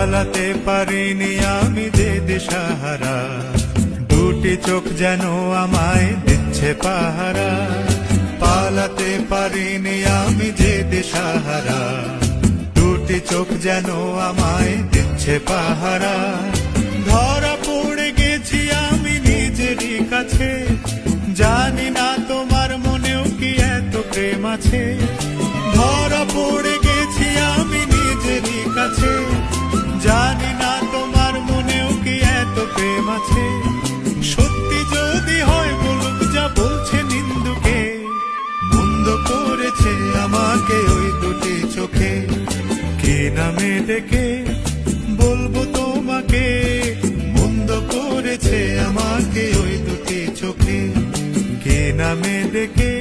পালাতে পারিনি আমি যে দিশাহারা, দুটি চোখ যেন আমায় দিচ্ছে পাহারা। পালাতে পারিনি আমি যে দিশাহারা, দুটি চোখ যেন আমায় দিচ্ছে পাহারা। ধরা পড়ে গেছি আমি নিজেরই কাছে, জানি না তোমার মনেও কি এত প্রেম আছে। ধরা পড়ে গেছি আমি নিজেরই কাছে, জানি না তোমার মনেও কি এত প্রেম আছে। সত্যি যদি হয় বলুক যা বলছে নিন্দুকে, মন্দ করেছে আমাকে ওই দুটি চোখে। কি নামে ডেকে বলবো তোমাকে, মন্দ করেছে আমাকে ওই দুটি চোখে। কি নামে ডেকে